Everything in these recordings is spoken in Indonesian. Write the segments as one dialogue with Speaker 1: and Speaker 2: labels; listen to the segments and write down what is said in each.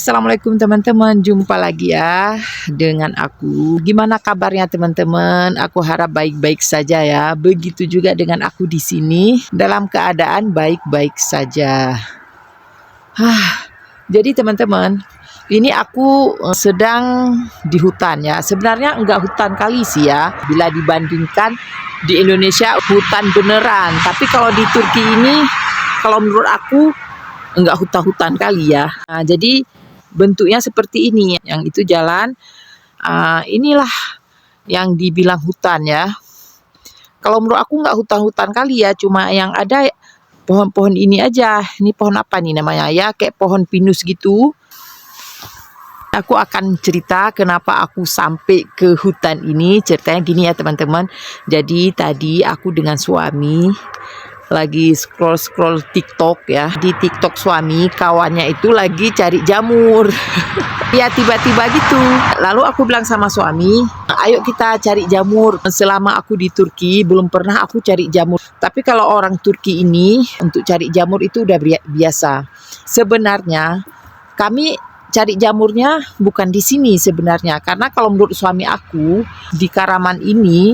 Speaker 1: Assalamualaikum teman-teman, jumpa lagi ya dengan aku. Gimana kabarnya teman-teman? Aku harap baik-baik saja ya. Begitu juga dengan aku di sini dalam keadaan baik-baik saja. Jadi teman-teman, ini aku sedang di hutan ya. Sebenarnya enggak hutan kali sih ya, bila dibandingkan di Indonesia hutan beneran. Tapi kalau di Turki ini, kalau menurut aku enggak hutan-hutan kali ya. Jadi bentuknya seperti ini, yang itu jalan. Inilah yang dibilang hutan ya. Kalau menurut aku nggak hutan-hutan kali ya, cuma yang ada pohon-pohon ini aja. Ini pohon apa nih namanya ya, kayak pohon pinus gitu. Aku akan cerita kenapa aku sampai ke hutan ini. Ceritanya gini ya teman-teman. Jadi tadi aku dengan suami lagi scroll TikTok ya. Di TikTok suami, kawannya itu lagi cari jamur. Ya tiba-tiba gitu. Lalu aku bilang sama suami, ayo kita cari jamur. Selama aku di Turki belum pernah aku cari jamur. Tapi kalau orang Turki ini untuk cari jamur itu udah biasa. Sebenarnya kami cari jamurnya bukan di sini sebenarnya. Karena kalau menurut suami aku di Karaman ini,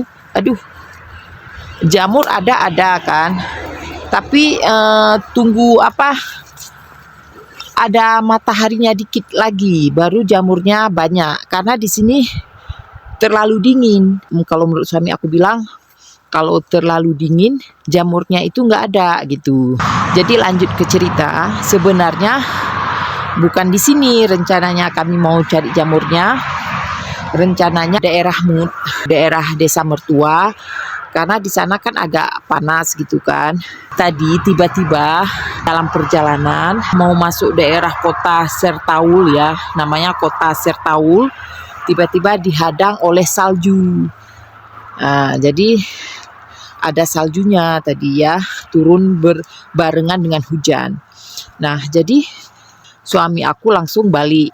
Speaker 1: jamur ada kan. Tapi tunggu ada mataharinya dikit lagi baru jamurnya banyak, karena di sini terlalu dingin. Kalau menurut suami aku bilang kalau terlalu dingin jamurnya itu nggak ada gitu. Jadi lanjut ke cerita, sebenarnya bukan di sini rencananya kami mau cari jamurnya. Rencananya daerah Mut, daerah desa mertua, karena di sana kan agak panas gitu kan. Tadi tiba-tiba dalam perjalanan mau masuk daerah kota Sertaul ya, namanya kota Sertaul, tiba-tiba dihadang oleh salju. Jadi ada saljunya tadi ya, turun berbarengan dengan hujan. Nah jadi suami aku langsung balik.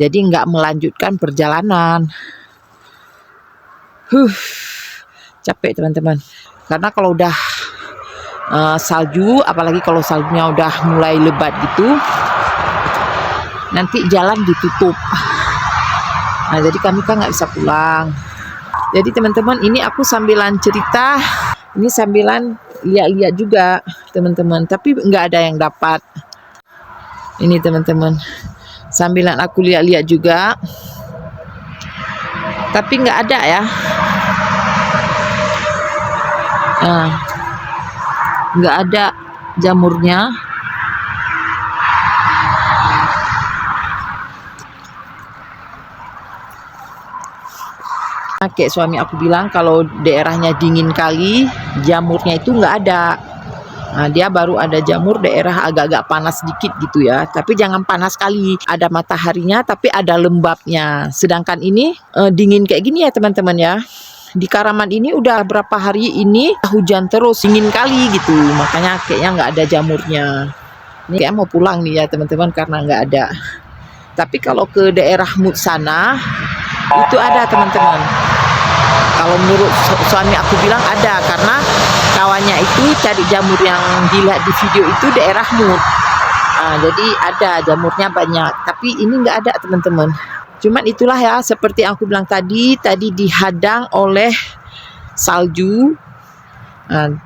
Speaker 1: Jadi nggak melanjutkan perjalanan. Capek teman-teman, karena kalau udah salju, apalagi kalau saljunya udah mulai lebat gitu, nanti jalan ditutup. Jadi kami kan nggak bisa pulang. Jadi teman-teman, ini aku sambilan cerita, ini sambilan lihat-lihat juga teman-teman, tapi nggak ada yang dapat. Ini teman-teman, sambilan aku lihat-lihat juga, tapi nggak ada ya. Nggak ada jamurnya. Kayak suami aku bilang kalau daerahnya dingin kali jamurnya itu nggak ada. Dia baru ada jamur daerah agak-agak panas dikit gitu ya, tapi jangan panas kali, ada mataharinya tapi ada lembabnya. Sedangkan ini dingin kayak gini ya teman-teman ya. Di Karaman ini udah berapa hari ini hujan terus, dingin kali gitu, makanya kayaknya nggak ada jamurnya. Ini kayak mau pulang nih ya teman-teman karena nggak ada. Tapi kalau ke daerah Mut sana itu ada teman-teman. Kalau menurut suami aku bilang ada, karena kawannya itu cari jamur yang dilihat di video itu daerah Mut. Jadi ada jamurnya banyak, tapi ini nggak ada teman-teman. Cuman itulah ya, seperti yang aku bilang tadi dihadang oleh salju.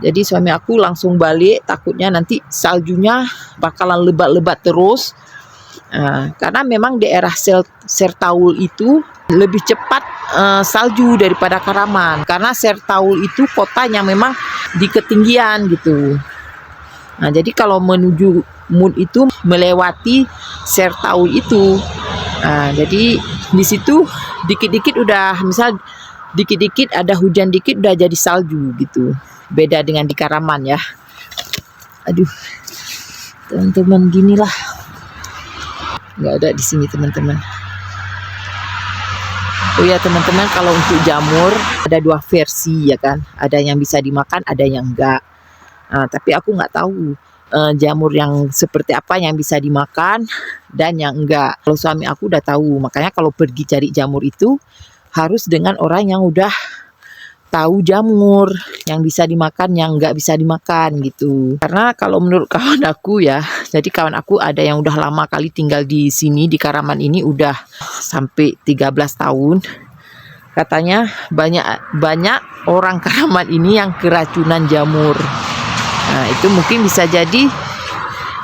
Speaker 1: Jadi suami aku langsung balik, takutnya nanti saljunya bakalan lebat-lebat terus. Karena memang daerah Sertaul itu lebih cepat salju daripada Karaman, karena Sertaul itu kotanya memang di ketinggian gitu. Jadi kalau menuju Mut itu melewati Sertaul itu. Jadi di situ dikit-dikit udah, misal dikit-dikit ada hujan dikit udah jadi salju gitu. Beda dengan di Karaman ya. Teman-teman, ginilah. Nggak ada di sini teman-teman. Oh ya teman-teman, kalau untuk jamur ada dua versi ya kan. Ada yang bisa dimakan, ada yang enggak. Tapi aku nggak tahu jamur yang seperti apa yang bisa dimakan dan yang enggak. Kalau suami aku udah tahu, makanya kalau pergi cari jamur itu harus dengan orang yang udah tahu jamur yang bisa dimakan, yang enggak bisa dimakan gitu. Karena kalau menurut kawan aku ya, Jadi kawan aku ada yang udah lama kali tinggal di sini, di Karaman ini udah sampai 13 tahun. Katanya banyak orang Karaman ini yang keracunan jamur. Nah, itu mungkin bisa jadi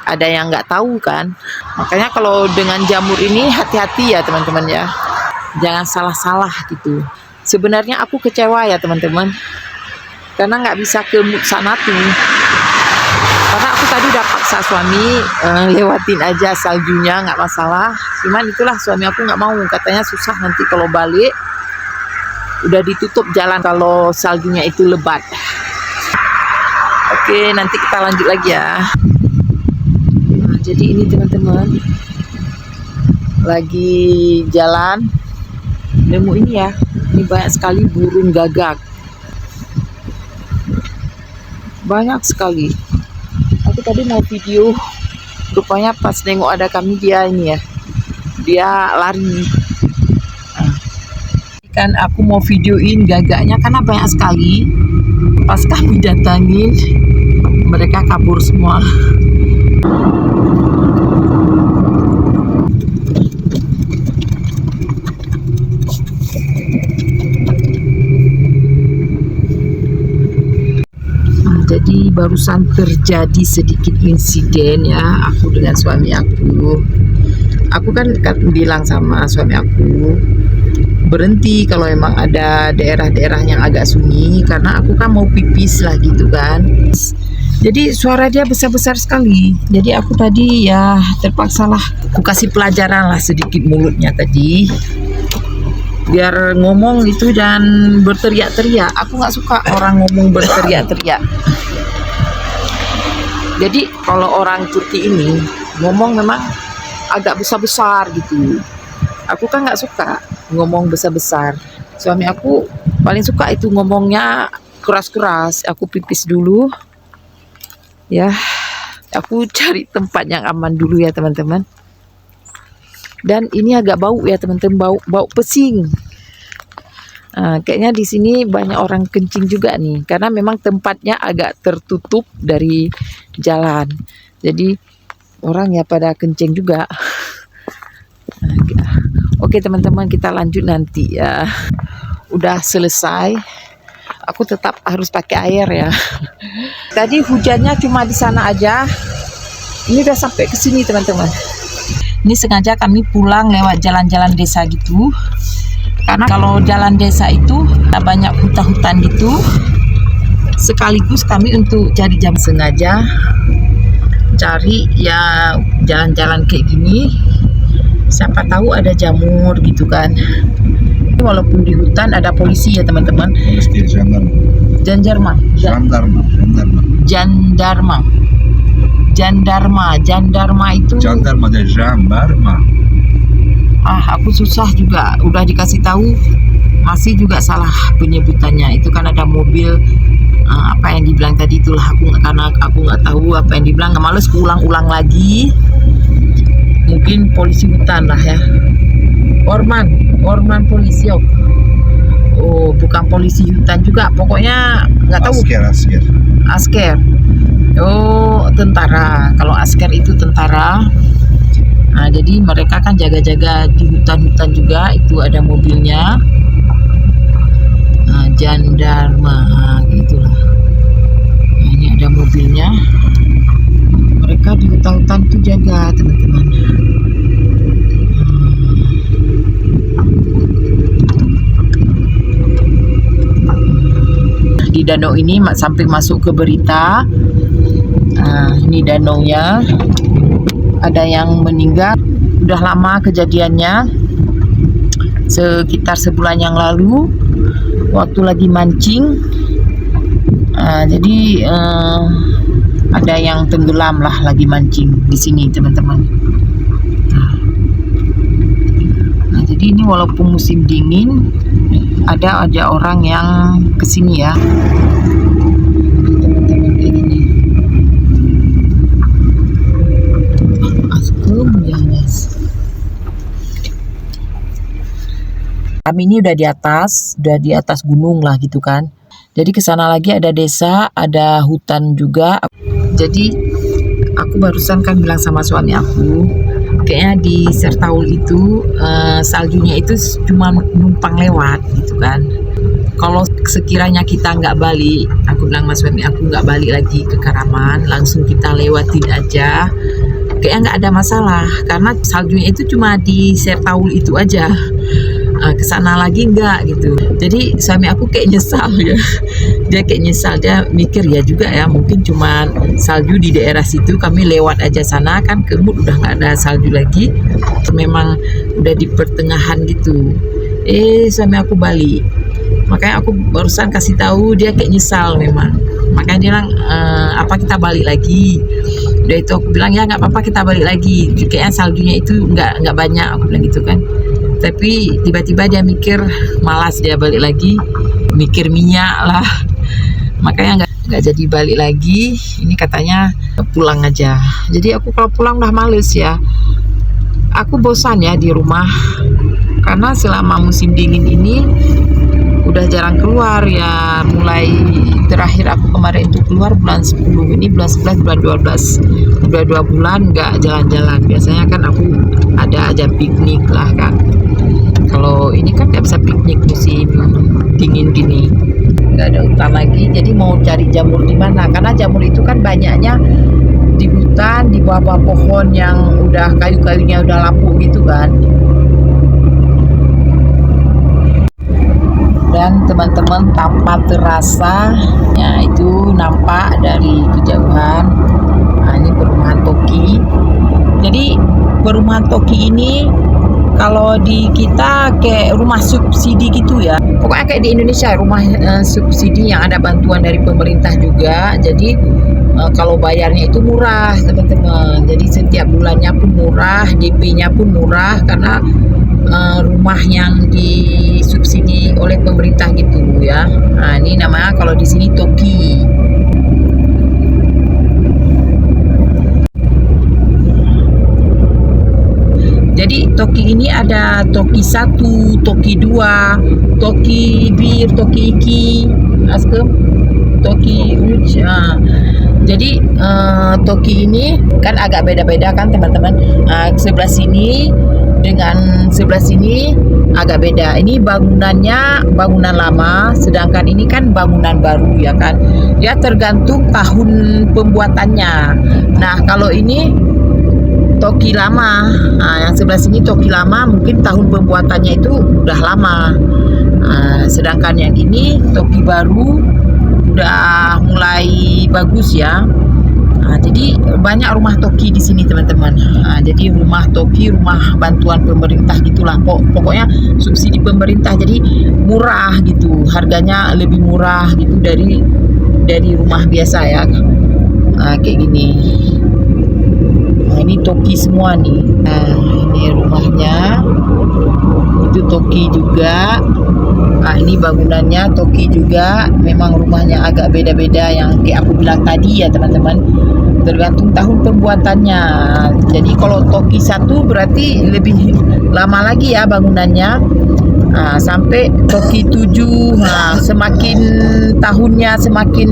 Speaker 1: ada yang nggak tahu kan. Makanya kalau dengan jamur ini hati-hati ya teman-teman ya. Jangan salah-salah gitu. Sebenarnya aku kecewa ya teman-teman. Karena nggak bisa ke Mutsanatu. Karena aku tadi udah paksa suami lewatin aja saljunya, nggak masalah. Cuman itulah suami aku nggak mau. Katanya susah nanti kalau balik. Udah ditutup jalan kalau saljunya itu lebat. Oke, nanti kita lanjut lagi ya. Nah, jadi ini teman-teman. Lagi jalan. Nemu ini ya. Ini banyak sekali burung gagak. Banyak sekali. Aku tadi mau video, rupanya pas nengok ada kami dia ini ya, dia lari. Kan aku mau videoin gagaknya karena banyak sekali. Pas kami datangin, mereka kabur semua. Jadi barusan terjadi sedikit insiden ya, aku dengan suami aku. Aku kan bilang sama suami aku berhenti kalau emang ada daerah-daerah yang agak sunyi, karena aku kan mau pipis lah gitu kan. Jadi suara dia besar-besar sekali. Jadi aku tadi ya terpaksa lah aku kasih pelajaran lah sedikit mulutnya tadi, biar ngomong itu dan berteriak-teriak. Aku nggak suka orang ngomong berteriak-teriak. Jadi kalau orang Turki ini ngomong memang agak besar-besar gitu. Aku kan nggak suka ngomong besar-besar. Suami aku paling suka itu ngomongnya keras-keras. Aku pipis dulu. Ya, aku cari tempat yang aman dulu ya teman-teman. Dan ini agak bau ya teman-teman, bau pesing. Kayaknya di sini banyak orang kencing juga nih, karena memang tempatnya agak tertutup dari jalan. Jadi orang ya pada kencing juga. Oke teman-teman, kita lanjut nanti ya. Udah selesai. Aku tetap harus pakai air ya. Tadi hujannya cuma di sana aja. Ini udah sampai ke sini teman-teman. Ini sengaja kami pulang lewat jalan-jalan desa gitu. Karena kalau jalan desa itu banyak hutan-hutan gitu. Sekaligus kami untuk cari jam, sengaja cari ya jalan-jalan kayak gini. Siapa tahu ada jamur gitu kan. Walaupun di hutan ada polisi ya teman-teman. Jandarma. Itu.
Speaker 2: Jandarma dan jambarma.
Speaker 1: Aku susah juga, udah dikasih tahu masih juga salah penyebutannya. Itu kan ada mobil, apa yang dibilang tadi itulah karena aku nggak tahu apa yang dibilang, nggak males ulang-ulang lagi. Mungkin polisi hutan lah ya. Orman polisi. Oh, bukan polisi hutan juga, pokoknya nggak tahu. Asker. Oh, tentara. Kalau asker itu tentara. Nah, jadi mereka kan jaga-jaga di hutan-hutan juga, itu ada mobilnya. Jandarma, gitulah. Nah, ini ada mobilnya. Mereka di hutan-hutan itu jaga, teman-teman. Di danau ini sampai masuk ke berita. Ini danaunya. Ada yang meninggal, udah lama kejadiannya, sekitar sebulan yang lalu waktu lagi mancing. Jadi ada yang tenggelam lah lagi mancing di sini teman-teman. Nah, jadi ini walaupun musim dingin ada aja orang yang kesini ya. Kami ini udah di atas gunung lah gitu kan. Jadi ke sana lagi ada desa, ada hutan juga. Jadi Aku barusan kan bilang sama suami aku, kayaknya di Sertaul itu saljunya itu cuma numpang lewat gitu kan. Kalau sekiranya kita nggak balik, aku bilang sama suami aku nggak balik lagi ke Karaman, langsung kita lewatin aja, kayaknya nggak ada masalah karena saljunya itu cuma di Sertaul itu aja. Kesana lagi enggak gitu. Jadi suami aku kayak nyesal ya. Dia kayak nyesal, dia mikir ya juga ya, mungkin cuma salju di daerah situ, kami lewat aja sana kan Kemut udah nggak ada salju lagi. Memang udah di pertengahan gitu. Suami aku balik. Makanya aku barusan kasih tahu, dia kayak nyesal memang. Makanya dia bilang apa kita balik lagi. Udah itu aku bilang ya nggak apa-apa kita balik lagi. Kayaknya saljunya itu nggak banyak, aku bilang gitu kan. Tapi tiba-tiba dia mikir, malas dia balik lagi, mikir minyak lah, makanya nggak jadi balik lagi. Ini katanya pulang aja. Jadi aku kalau pulang udah males ya, aku bosan ya di rumah karena selama musim dingin ini udah jarang keluar ya. Mulai terakhir aku kemarin itu keluar bulan 10, ini bulan 11, bulan 12, udah 2 bulan nggak jalan-jalan. Biasanya kan aku ada aja piknik lah kan. Kalau ini kan nggak bisa piknik musim dingin gini, nggak ada hutan lagi. Jadi mau cari jamur di mana? Karena jamur itu kan banyaknya di hutan, di bawah pohon yang udah kayu-kayunya udah lapuk gitu kan. Dan teman-teman, tanpa terasa ya itu nampak dari kejauhan. Nah, ini perumahan Toki. Jadi perumahan Toki ini kalau di kita kayak rumah subsidi gitu ya, pokoknya kayak di Indonesia rumah subsidi yang ada bantuan dari pemerintah juga. Jadi kalau bayarnya itu murah teman-teman, jadi setiap bulannya pun murah, DP-nya pun murah karena rumah yang disubsidi oleh pemerintah gitu ya. Nah, ini namanya kalau di sini Toki. Jadi Toki ini ada Toki 1, Toki 2, Toki Bir, Toki Iki, Askem, Toki Uj. Jadi Toki ini kan agak beda-beda kan teman-teman. Sebelah sini dengan sebelah sini agak beda. Ini bangunannya bangunan lama, sedangkan ini kan bangunan baru ya kan. Ya tergantung tahun pembuatannya. Nah kalau ini Toki lama, yang sebelah sini Toki lama, mungkin tahun pembuatannya itu udah lama. Sedangkan yang ini Toki baru, udah mulai bagus ya. Jadi banyak rumah Toki di sini teman-teman. Jadi rumah Toki, rumah bantuan pemerintah gitulah. Pokoknya subsidi pemerintah, jadi murah gitu, harganya lebih murah gitu dari rumah biasa ya. Kayak gini. Ini Toki semua nih. Ini rumahnya, itu Toki juga. Ini bangunannya Toki juga. Memang rumahnya agak beda-beda yang kayak aku bilang tadi ya teman-teman. Tergantung tahun pembuatannya. Jadi kalau Toki 1 berarti lebih lama lagi ya bangunannya. Sampai Toki 7. Semakin tahunnya semakin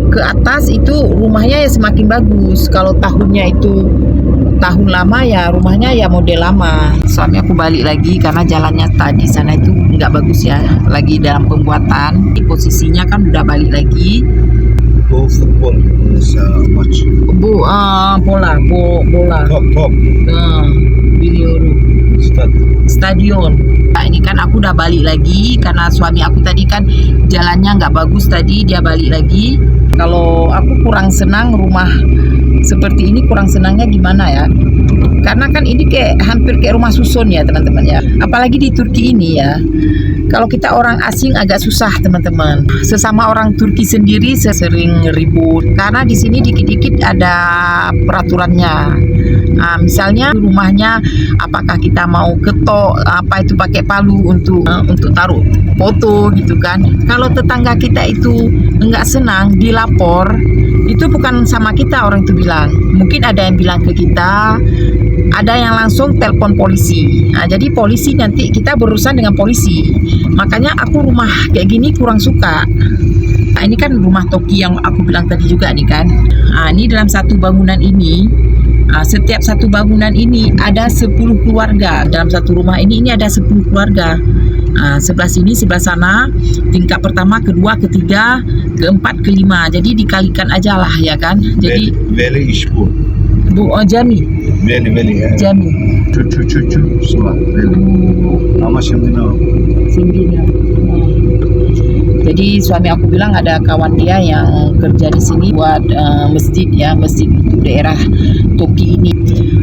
Speaker 1: ke atas itu rumahnya ya semakin bagus. Kalau tahunnya itu tahun lama ya rumahnya ya model lama. Suami aku balik lagi karena jalannya tadi sana itu nggak bagus ya, lagi dalam pembuatan. Posisinya kan udah balik lagi.
Speaker 2: football match.
Speaker 1: Bola.
Speaker 2: Top.
Speaker 1: Biliuru. Stadion. Ini kan aku udah balik lagi karena suami aku tadi kan jalannya nggak bagus tadi, dia balik lagi. Kalau aku kurang senang rumah seperti ini, kurang senangnya gimana ya? Karena kan ini kayak hampir kayak rumah susun ya teman-teman ya. Apalagi di Turki ini ya. Kalau kita orang asing agak susah teman-teman. Sesama orang Turki sendiri sering ribut karena di sini dikit-dikit ada peraturannya. Misalnya rumahnya apakah kita mau ketok apa itu pakai palu untuk taruh foto gitu kan. Kalau tetangga kita itu enggak senang dilapor, itu bukan sama kita orang itu bilang. Mungkin ada yang bilang ke kita, ada yang langsung telepon polisi. Jadi polisi nanti kita berurusan dengan polisi. Makanya aku rumah kayak gini kurang suka. Ini kan rumah Toki yang aku bilang tadi juga nih kan. Ini dalam satu bangunan ini, setiap satu bangunan ini ada 10 keluarga. Dalam satu rumah ini ada 10 keluarga. Sebelah sini, sebelah sana, tingkat pertama, kedua, ketiga, keempat, kelima. Jadi dikalikan aja lah ya kan. Jadi
Speaker 2: Veli İşbur.
Speaker 1: Jami.
Speaker 2: Veli ya.
Speaker 1: Jami.
Speaker 2: Cucu semua. Veli. Ama şimdi ne oldu?
Speaker 1: Singgihnya. Jadi suami aku bilang ada kawan dia yang kerja di sini buat masjid ya, masjid itu daerah Toki ini.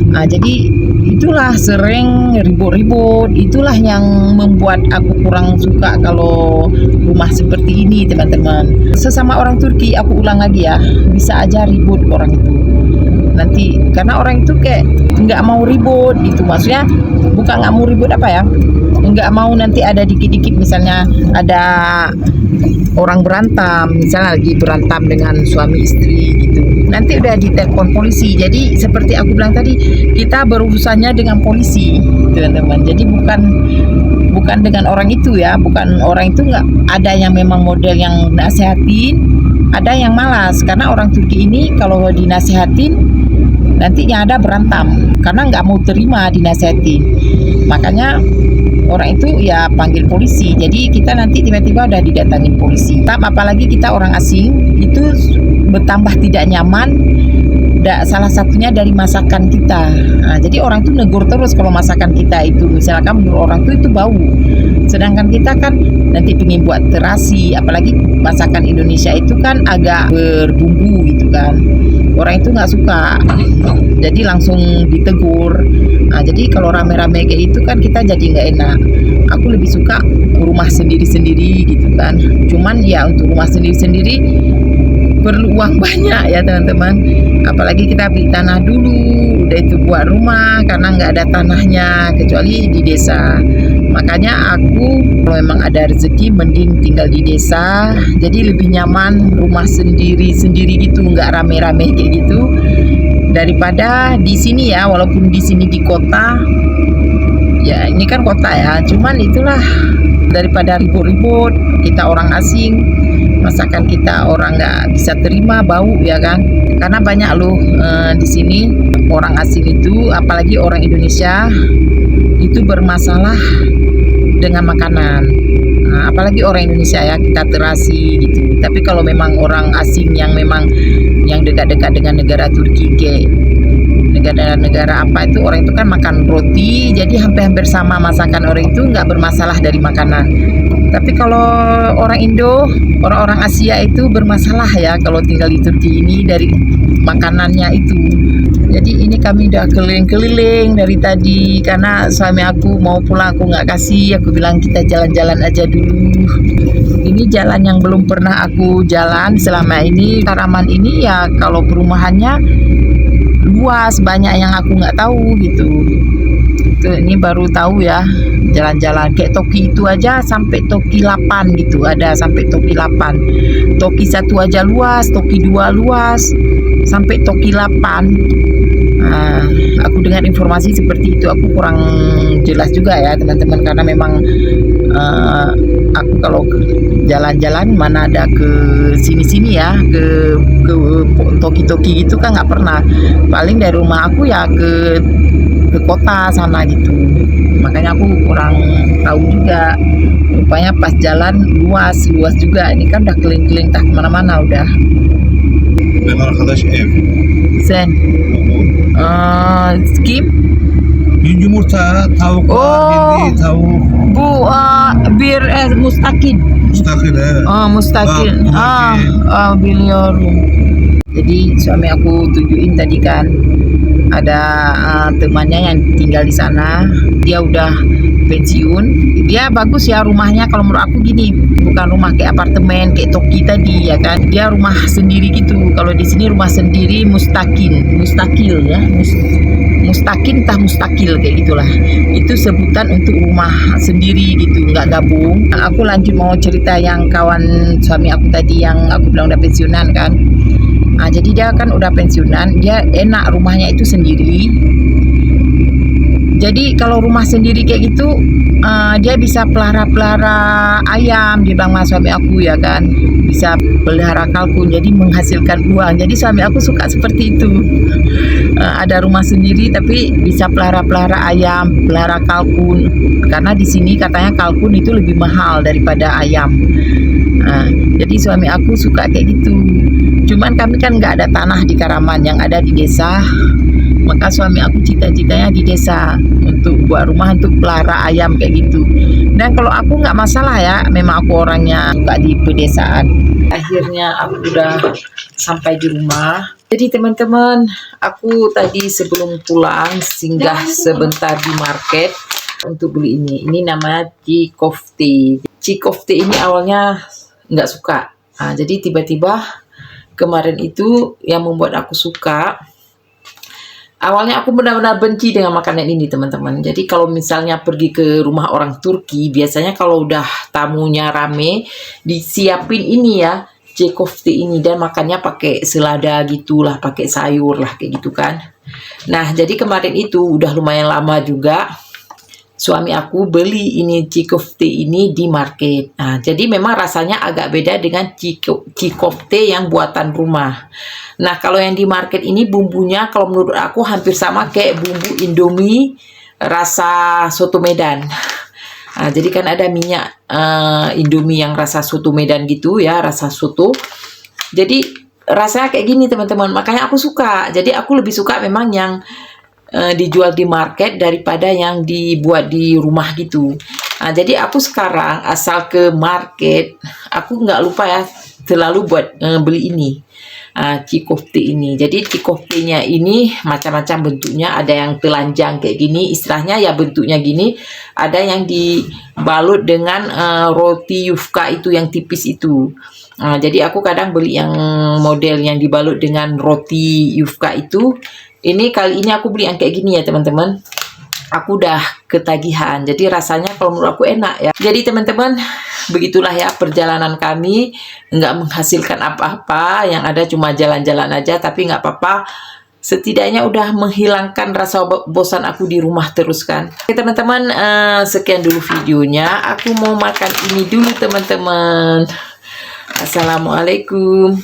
Speaker 1: Jadi itulah sering ribut-ribut, itulah yang membuat aku kurang suka kalau rumah seperti ini teman-teman. Sesama orang Turki, aku ulang lagi ya, bisa aja ribut orang itu. Nanti karena orang itu kayak nggak mau ribut gitu, maksudnya bukan nggak mau ribut apa ya, nggak mau nanti ada dikit-dikit misalnya ada orang berantem, misalnya lagi berantem dengan suami istri gitu, nanti udah ditelepon polisi. Jadi seperti aku bilang tadi, kita berurusannya dengan polisi teman-teman. Jadi bukan dengan orang itu ya, bukan orang itu, nggak ada yang memang model yang nasehatin, ada yang malas. Karena orang Turki ini kalau dinasehatin nanti yang ada berantem karena nggak mau terima dinasehatin. Makanya orang itu ya panggil polisi. Jadi kita nanti tiba-tiba udah didatangin polisi. Apalagi kita orang asing, itu bertambah tidak nyaman. Salah satunya dari masakan kita. Jadi orang itu negur terus kalau masakan kita itu, misalkan menurut orang itu bau. Sedangkan kita kan nanti pingin buat terasi, apalagi masakan Indonesia itu kan agak berbumbu gitu kan. Orang itu nggak suka, jadi langsung ditegur. Jadi kalau rame-rame kayak itu kan kita jadi nggak enak. Aku lebih suka rumah sendiri-sendiri gitu kan. Cuman ya untuk rumah sendiri-sendiri perlu uang banyak ya teman-teman. Apalagi kita beli tanah dulu, udah itu buat rumah karena nggak ada tanahnya kecuali di desa. Makanya aku kalau memang ada rezeki mending tinggal di desa. Jadi lebih nyaman rumah sendiri-sendiri gitu, nggak rame-rame kayak gitu. Daripada di sini ya, walaupun di sini di kota, ya ini kan kota ya. Cuman itulah daripada ribut-ribut, kita orang asing, masakan kita orang nggak bisa terima, bau ya kan. Karena banyak loh di sini orang asing itu, apalagi orang Indonesia itu bermasalah dengan makanan. Apalagi orang Indonesia ya, kita terasi gitu. Tapi kalau memang orang asing yang memang yang dekat-dekat dengan negara Turki kayak negara-negara apa itu, orang itu kan makan roti, jadi hampir-hampir sama masakan orang itu, nggak bermasalah dari makanan. Tapi kalau orang Indo, orang-orang Asia itu bermasalah ya kalau tinggal di Turki ini dari makanannya itu. Jadi ini kami udah keliling-keliling dari tadi karena suami aku mau pulang, aku nggak kasih, aku bilang kita jalan-jalan aja dulu. Ini jalan yang belum pernah aku jalan selama ini. Karaman ini ya kalau perumahannya luas, banyak yang aku nggak tahu gitu. Ini baru tahu ya jalan-jalan kayak Toki itu aja sampai Toki 8 gitu, ada sampai Toki 8. Toki 1 aja luas, Toki 2 luas, sampai Toki 8. Aku dengar informasi seperti itu, aku kurang jelas juga ya teman-teman, karena memang aku kalau jalan-jalan mana ada ke sini-sini ya, ke Toki-Toki gitu kan nggak pernah. Paling dari rumah aku ya ke kota sana gitu. Makanya aku kurang tahu juga. Rupanya pas jalan luas juga. Ini kan udah keliling-keliling tak kemana-mana udah.
Speaker 2: Ben arkadaş ev.
Speaker 1: Sen kim?
Speaker 2: Yumurta, tavuk var,
Speaker 1: Oh.
Speaker 2: hindi tavuk.
Speaker 1: Bu bir Mustaqil.
Speaker 2: Müstakil evet.
Speaker 1: Mustaqil. Biliyorum. Jadi suami aku tunjukin tadi kan ada temannya yang tinggal di sana. Dia udah pensiun. Dia bagus ya rumahnya, kalau menurut aku gini, bukan rumah kayak apartemen kayak Toki tadi ya kan. Dia rumah sendiri gitu. Kalau di sini rumah sendiri mustakil ya. Mustakin entah mustakil kayak gitulah. Itu sebutan untuk rumah sendiri gitu, nggak gabung. Aku lanjut mau cerita yang kawan suami aku tadi yang aku bilang udah pensiunan kan. Jadi dia kan udah pensiunan, dia enak rumahnya itu sendiri. Jadi kalau rumah sendiri kayak gitu, dia bisa pelihara ayam, dia bilang sama suami aku ya kan, bisa pelihara kalkun, jadi menghasilkan uang. Jadi suami aku suka seperti itu. Ada rumah sendiri tapi bisa pelihara ayam, pelihara kalkun. Karena di sini katanya kalkun itu lebih mahal daripada ayam. Jadi suami aku suka kayak gitu. Cuman kami kan nggak ada tanah di Karaman, yang ada di desa. Maka suami aku cita-citanya di desa untuk buat rumah untuk pelihara ayam kayak gitu. Dan kalau aku nggak masalah ya, memang aku orangnya suka di pedesaan. Akhirnya aku udah sampai di rumah. Jadi teman-teman, aku tadi sebelum pulang singgah sebentar di market untuk beli ini. Ini namanya Cikofte. Cikofte ini awalnya nggak suka. Jadi tiba-tiba kemarin itu yang membuat aku suka. Awalnya aku benar-benar benci dengan makanan ini teman-teman. Jadi kalau misalnya pergi ke rumah orang Turki, biasanya kalau udah tamunya rame, disiapin ini ya, Cikofte ini, dan makannya pakai selada gitulah, pakai sayur lah kayak gitu kan. Nah jadi kemarin itu udah lumayan lama juga suami aku beli ini Cikofte ini di market. Jadi memang rasanya agak beda dengan Cikofte yang buatan rumah. Nah kalau yang di market ini bumbunya kalau menurut aku hampir sama kayak bumbu Indomie rasa soto Medan. Jadi kan ada minyak Indomie yang rasa soto Medan gitu ya, rasa soto. Jadi rasanya kayak gini teman-teman, makanya aku suka. Jadi aku lebih suka memang yang dijual di market daripada yang dibuat di rumah gitu. Jadi aku sekarang asal ke market, aku nggak lupa ya selalu buat beli ini. Cikofte ini. Jadi Cikoftenya ini macam-macam bentuknya, ada yang telanjang kayak gini, istilahnya ya bentuknya gini, ada yang dibalut dengan roti yufka itu yang tipis itu. Jadi aku kadang beli yang model yang dibalut dengan roti yufka itu. Ini kali ini aku beli yang kayak gini ya teman-teman. Aku udah ketagihan, jadi rasanya kalau menurut aku enak ya. Jadi teman-teman, begitulah ya perjalanan kami, nggak menghasilkan apa-apa, yang ada cuma jalan-jalan aja, tapi nggak apa-apa. Setidaknya udah menghilangkan rasa bosan aku di rumah terus kan. Oke teman-teman, sekian dulu videonya. Aku mau makan ini dulu teman-teman. Assalamualaikum.